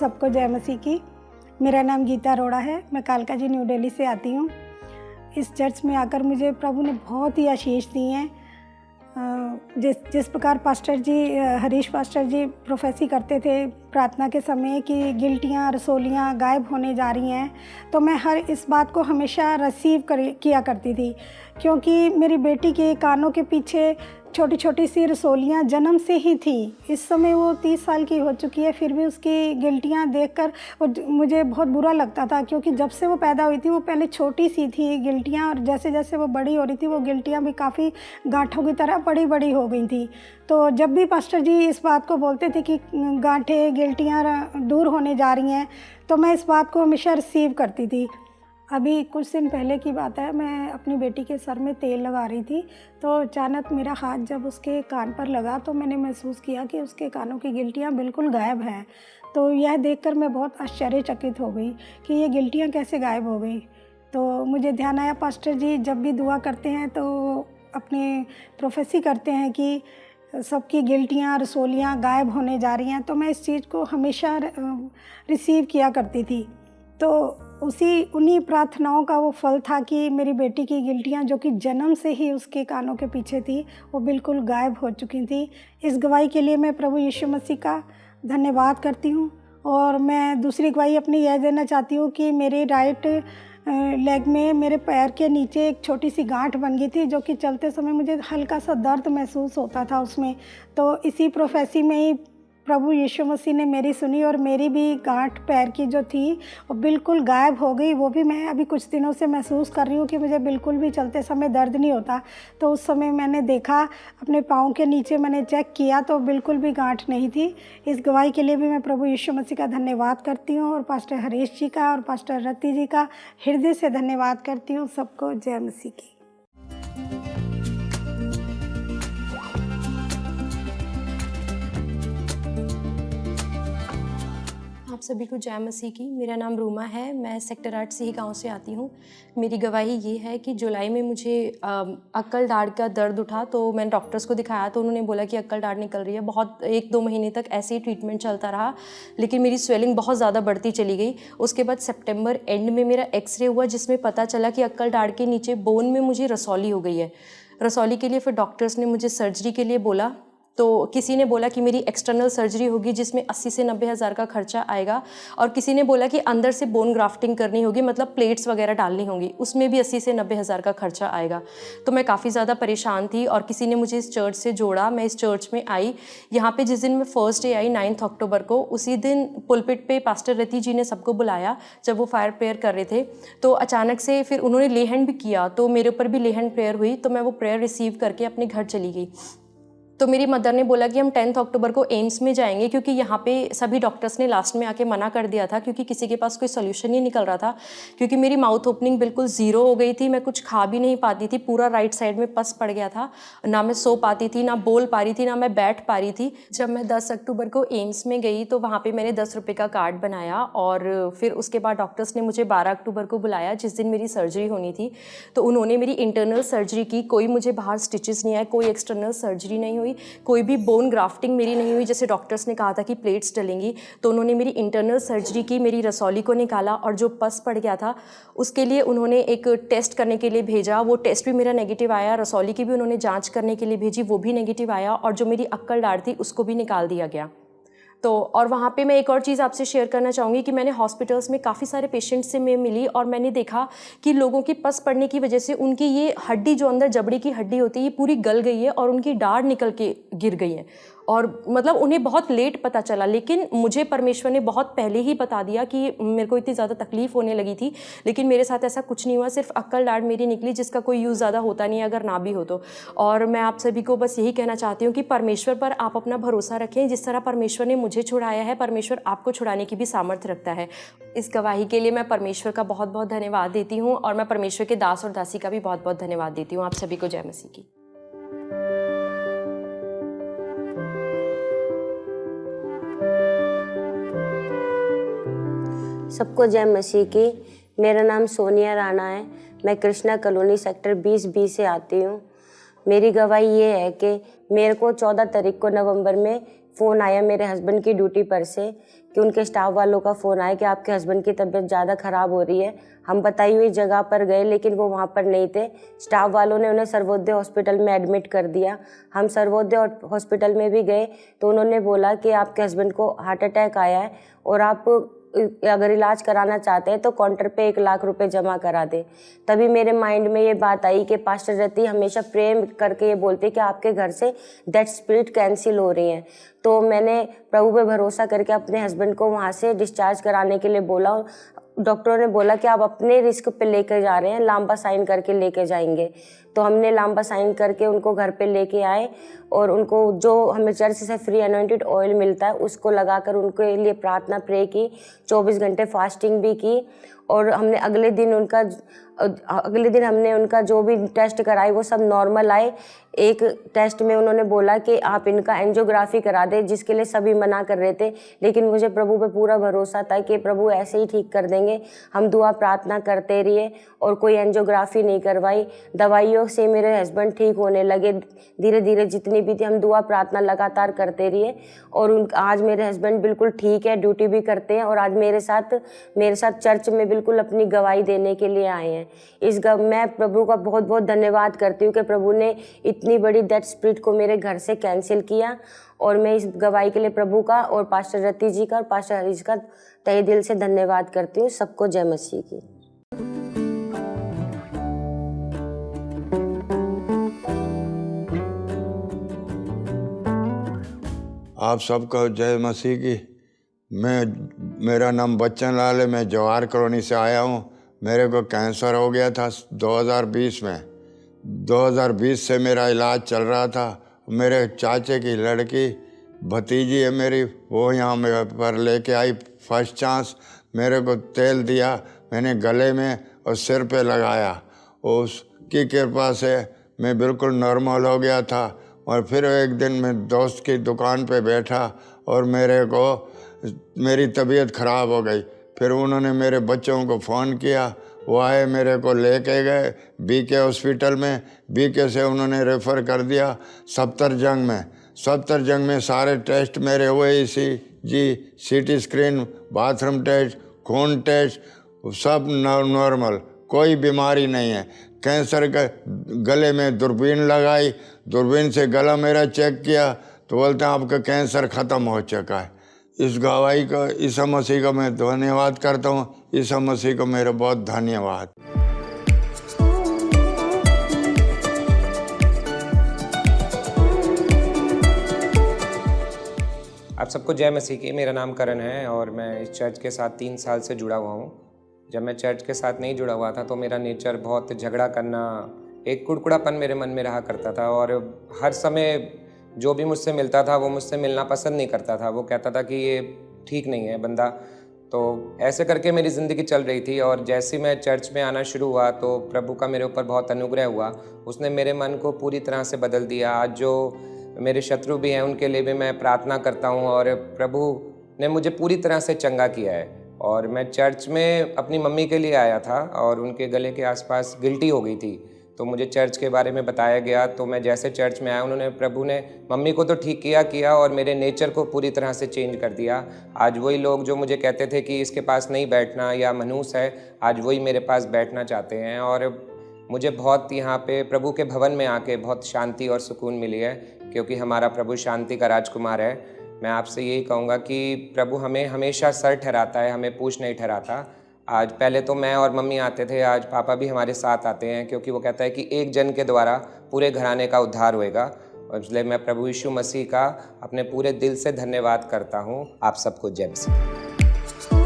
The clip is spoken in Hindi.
सबको जय मसीह की। मेरा नाम गीता अरोड़ा है। मैं कालका जी न्यू दिल्ली से आती हूँ। इस चर्च में आकर मुझे प्रभु ने बहुत ही आशीष दी हैं। जिस प्रकार पास्टर जी हरीश पास्टर जी प्रोफेसी करते थे प्रार्थना के समय कि गिल्टियाँ रसोलियाँ गायब होने जा रही हैं, तो मैं हर इस बात को हमेशा रिसीव किया करती थी, क्योंकि मेरी बेटी के कानों के पीछे छोटी छोटी सी रसोलियाँ जन्म से ही थी। इस समय वो 30 साल की हो चुकी है, फिर भी उसकी गिल्टियाँ देखकर मुझे बहुत बुरा लगता था, क्योंकि जब से वो पैदा हुई थी वो पहले छोटी सी थी गिल्टियाँ, और जैसे जैसे वो बड़ी हो रही थी वो गिल्टियाँ भी काफ़ी गांठों की तरह बड़ी बड़ी हो गई थी। तो जब भी पास्टर जी इस बात को बोलते थे कि गांठें गिल्टियाँ दूर होने जा रही हैं, तो मैं इस बात को हमेशा रिसीव करती थी। अभी कुछ दिन पहले की बात है, मैं अपनी बेटी के सर में तेल लगा रही थी, तो अचानक मेरा हाथ जब उसके कान पर लगा तो मैंने महसूस किया कि उसके कानों की गिल्टियाँ बिल्कुल गायब हैं। तो यह देखकर मैं बहुत आश्चर्यचकित हो गई कि ये गिल्टियाँ कैसे गायब हो गई। तो मुझे ध्यान आया, पास्टर जी जब भी दुआ करते हैं तो अपने प्रोफेसी करते हैं कि सबकी गिल्टियाँ रसोलियाँ गायब होने जा रही हैं, तो मैं इस चीज़ को हमेशा रिसीव किया करती थी। तो उन्हीं प्रार्थनाओं का वो फल था कि मेरी बेटी की गिल्टियाँ जो कि जन्म से ही उसके कानों के पीछे थी, वो बिल्कुल गायब हो चुकी थी। इस गवाही के लिए मैं प्रभु यीशु मसीह का धन्यवाद करती हूँ। और मैं दूसरी गवाही अपनी यह देना चाहती हूँ कि मेरे राइट लेग में मेरे पैर के नीचे एक छोटी सी गांठ बन गई थी, जो कि चलते समय मुझे हल्का सा दर्द महसूस होता था उसमें। तो इसी प्रोफेसी में ही प्रभु यीशु मसीह ने मेरी सुनी और मेरी भी गांठ पैर की जो थी वो बिल्कुल गायब हो गई। वो भी मैं अभी कुछ दिनों से महसूस कर रही हूँ कि मुझे बिल्कुल भी चलते समय दर्द नहीं होता। तो उस समय मैंने देखा, अपने पाँव के नीचे मैंने चेक किया तो बिल्कुल भी गांठ नहीं थी। इस गवाही के लिए भी मैं प्रभु यीशु मसीह का धन्यवाद करती हूँ, और पास्टर हरीश जी का और पास्टर रति जी का हृदय से धन्यवाद करती हूँ। सबको जय मसीह की। आप सभी को जय मसीह की। मेरा नाम रूमा है। मैं सेक्टर 8 सिही गाँव से आती हूँ। मेरी गवाही ये है कि जुलाई में मुझे अक्कल दाढ़ का दर्द उठा, तो मैंने डॉक्टर्स को दिखाया तो उन्होंने बोला कि अक्कल दाढ़ निकल रही है। बहुत 1-2 महीने तक ऐसे ही ट्रीटमेंट चलता रहा, लेकिन मेरी स्वेलिंग बहुत ज़्यादा बढ़ती चली गई। उसके बाद सितंबर एंड में मेरा एक्सरे हुआ, जिसमें पता चला कि अक्कल दाढ़ के नीचे बोन में मुझे रसौली हो गई है। रसौली के लिए फिर डॉक्टर्स ने मुझे सर्जरी के लिए बोला। तो किसी ने बोला कि मेरी एक्सटर्नल सर्जरी होगी जिसमें 80 से 90 हज़ार का खर्चा आएगा, और किसी ने बोला कि अंदर से बोन ग्राफ्टिंग करनी होगी, मतलब प्लेट्स वगैरह डालनी होंगी, उसमें भी 80 से 90 हज़ार का खर्चा आएगा। तो मैं काफ़ी ज़्यादा परेशान थी, और किसी ने मुझे इस चर्च से जोड़ा। मैं इस चर्च में आई। यहाँ पे जिस दिन मैं फर्स्ट डे आई 9 अक्टूबर को, उसी दिन पुलपिट पे पास्टर रति जी ने सबको बुलाया जब वो फायर प्रेयर कर रहे थे। तो अचानक से फिर उन्होंने ले हैंड भी किया, तो मेरे ऊपर भी ले हैंड प्रेयर हुई। तो मैं वो प्रेयर रिसीव करके अपने घर चली गई। तो मेरी मदर ने बोला कि हम 10 अक्टूबर को एम्स में जाएंगे, क्योंकि यहाँ पे सभी डॉक्टर्स ने लास्ट में आके मना कर दिया था, क्योंकि किसी के पास कोई सोल्यूशन नहीं निकल रहा था। क्योंकि मेरी माउथ ओपनिंग बिल्कुल ज़ीरो हो गई थी, मैं कुछ खा भी नहीं पाती थी, पूरा राइट साइड में पस पड़ गया था, ना मैं सो पाती थी, ना बोल पा रही थी, ना मैं बैठ पा रही थी। जब मैं 10 अक्टूबर को एम्स में गई तो वहाँ पर मैंने 10 रुपये का कार्ड बनाया, और फिर उसके बाद डॉक्टर्स ने मुझे 12 अक्टूबर को बुलाया, जिस दिन मेरी सर्जरी होनी थी। तो उन्होंने मेरी इंटरनल सर्जरी की। कोई मुझे बाहर स्टिचेस नहीं आए, कोई एक्सटर्नल सर्जरी नहीं हुई, कोई भी बोन ग्राफ्टिंग मेरी नहीं हुई। जैसे डॉक्टर्स ने कहा था कि प्लेट्स डलेंगी, तो उन्होंने मेरी इंटरनल सर्जरी की, मेरी रसौली को निकाला, और जो पस पड़ गया था उसके लिए उन्होंने एक टेस्ट करने के लिए भेजा। वो टेस्ट भी मेरा नेगेटिव आया। रसौली की भी उन्होंने जांच करने के लिए भेजी, वो भी नेगेटिव आया, और जो मेरी अक्कल दाढ़ थी उसको भी निकाल दिया गया। तो और वहाँ पे मैं एक और चीज़ आपसे शेयर करना चाहूँगी कि मैंने हॉस्पिटल्स में काफ़ी सारे पेशेंट्स से मैं मिली, और मैंने देखा कि लोगों की पस पड़ने की वजह से उनकी ये हड्डी, जो अंदर जबड़े की हड्डी होती है, ये पूरी गल गई है, और उनकी दाढ़ निकल के गिर गई है। और मतलब उन्हें बहुत लेट पता चला, लेकिन मुझे परमेश्वर ने बहुत पहले ही बता दिया कि मेरे को इतनी ज़्यादा तकलीफ़ होने लगी थी, लेकिन मेरे साथ ऐसा कुछ नहीं हुआ। सिर्फ अक्कल दाढ़ मेरी निकली, जिसका कोई यूज़ ज़्यादा होता नहीं है अगर ना भी हो तो। और मैं आप सभी को बस यही कहना चाहती हूँ कि परमेश्वर पर आप अपना भरोसा रखें। जिस तरह परमेश्वर ने मुझे छुड़ाया है, परमेश्वर आपको छुड़ाने की भी सामर्थ्य रखता है। इस गवाही के लिए मैं परमेश्वर का बहुत बहुत धन्यवाद देती हूँ, और मैं परमेश्वर के दास और दासी का भी बहुत बहुत धन्यवाद देती हूँ। आप सभी को जय मसीह की। सबको जय मसीह की। मेरा नाम सोनिया राणा है। मैं कृष्णा कॉलोनी सेक्टर 20B से आती हूँ। मेरी गवाही ये है कि मेरे को 14 तारीख को नवंबर में फ़ोन आया मेरे हस्बैंड की ड्यूटी पर से कि उनके स्टाफ वालों का फ़ोन आया कि आपके हस्बैंड की तबीयत ज़्यादा ख़राब हो रही है। हम बताई हुई जगह पर गए लेकिन वो वहाँ पर नहीं थे। स्टाफ वालों ने उन्हें सर्वोदय हॉस्पिटल में एडमिट कर दिया। हम सर्वोदय हॉस्पिटल में भी गए तो उन्होंने बोला कि आपके हस्बैंड को हार्ट अटैक आया है और आप अगर इलाज कराना चाहते हैं तो काउंटर पे 1 लाख रुपए जमा करा दे। तभी मेरे माइंड में ये बात आई कि पास्टर रति हमेशा प्रेम करके ये बोलते कि आपके घर से दैट स्पिरिट कैंसिल हो रही हैं। तो मैंने प्रभु पे भरोसा करके अपने हस्बैंड को वहाँ से डिस्चार्ज कराने के लिए बोला। डॉक्टरों ने बोला कि आप अपने रिस्क पे लेकर जा रहे हैं, लांबा साइन करके लेके जाएंगे। तो हमने लांबा साइन करके उनको घर पे लेके आए और उनको जो हमें चर्च से फ्री अनॉइंटेड ऑयल मिलता है उसको लगाकर उनके लिए प्रार्थना प्रे की, 24 घंटे फास्टिंग भी की। और हमने अगले दिन हमने उनका जो भी टेस्ट कराए वो सब नॉर्मल आए। एक टेस्ट में उन्होंने बोला कि आप इनका एंजियोग्राफी करा दें, जिसके लिए सभी मना कर रहे थे, लेकिन मुझे प्रभु पे पूरा भरोसा था कि प्रभु ऐसे ही ठीक कर देंगे। हम दुआ प्रार्थना करते रहे और कोई एंजियोग्राफी नहीं करवाई। दवाइयों से मेरे हस्बैंड ठीक होने लगे धीरे धीरे, जितनी भी थी हम दुआ प्रार्थना लगातार करते रहे और आज मेरे हस्बैंड बिल्कुल ठीक है, ड्यूटी भी करते हैं और आज मेरे साथ चर्च में बिल्कुल अपनी गवाही देने के लिए आए हैं। मैं प्रभु का बहुत बहुत धन्यवाद करती हूँ कि प्रभु ने इतनी बड़ी डेथ स्पिरिट को मेरे घर से कैंसिल किया और मैं इस गवाही के लिए प्रभु का और पास्टर रति जी का और पास्टर हरी जी का तहे दिल से धन्यवाद करती हूँ। सबको जय मसीह की। आप सबको जय मसीह की। मेरा नाम बच्चन लाल है, मैं जवाहर कॉलोनी से आया हूँ। मेरे को कैंसर हो गया था 2020 में। 2020 से मेरा इलाज चल रहा था। मेरे चाचे की लड़की भतीजी है मेरी, वो यहाँ मेरे पर लेके आई फर्स्ट चांस। मेरे को तेल दिया, मैंने गले में और सिर पे लगाया। उसकी कृपा से मैं बिल्कुल नॉर्मल हो गया था। और फिर एक दिन मैं दोस्त की दुकान पे बैठा और मेरी तबीयत ख़राब हो गई। फिर उन्होंने मेरे बच्चों को फ़ोन किया, वो आए, मेरे को लेके गए बीके हॉस्पिटल में। बीके से उन्होंने रेफ़र कर दिया सफ्दरजंग में सारे टेस्ट मेरे हुए, ECG, CT screen, bathroom test, खून टेस्ट, सब नॉर्मल, कोई बीमारी नहीं है। कैंसर का गले में दूरबीन लगाई, दूरबीन से गला मेरा चेक किया तो बोलते हैं आपका कैंसर ख़त्म हो चुका है। इस गवाही का ईसा मसीह का मैं धन्यवाद करता हूँ। ईसा मसीह को मेरा बहुत धन्यवाद। आप सबको जय मसीह की। मेरा नाम करण है और मैं इस चर्च के साथ 3 साल से जुड़ा हुआ हूँ। जब मैं चर्च के साथ नहीं जुड़ा हुआ था तो मेरा नेचर बहुत झगड़ा करना, एक कुड़कुड़ापन मेरे मन में रहा करता था और हर समय जो भी मुझसे मिलता था वो मुझसे मिलना पसंद नहीं करता था। वो कहता था कि ये ठीक नहीं है बंदा। तो ऐसे करके मेरी ज़िंदगी चल रही थी और जैसे मैं चर्च में आना शुरू हुआ तो प्रभु का मेरे ऊपर बहुत अनुग्रह हुआ। उसने मेरे मन को पूरी तरह से बदल दिया। आज जो मेरे शत्रु भी हैं उनके लिए भी मैं प्रार्थना करता हूँ और प्रभु ने मुझे पूरी तरह से चंगा किया है। और मैं चर्च में अपनी मम्मी के लिए आया था और उनके गले के आसपास गिल्टी हो गई थी, तो मुझे चर्च के बारे में बताया गया। तो मैं जैसे चर्च में आया, प्रभु ने मम्मी को तो ठीक किया और मेरे नेचर को पूरी तरह से चेंज कर दिया। आज वही लोग जो मुझे कहते थे कि इसके पास नहीं बैठना या मनहूस है, आज वही मेरे पास बैठना चाहते हैं। और मुझे बहुत यहाँ पे प्रभु के भवन में आके बहुत शांति और सुकून मिली है, क्योंकि हमारा प्रभु शांति का राजकुमार है। मैं आपसे यही कहूँगा कि प्रभु हमें हमेशा सर ठहराता है, हमें पूछ नहीं ठहराता। आज पहले तो मैं और मम्मी आते थे, आज पापा भी हमारे साथ आते हैं, क्योंकि वो कहता है कि एक जन के द्वारा पूरे घराने का उद्धार होएगा। और इसलिए मैं प्रभु यीशु मसीह का अपने पूरे दिल से धन्यवाद करता हूँ। आप सबको जय मसीह।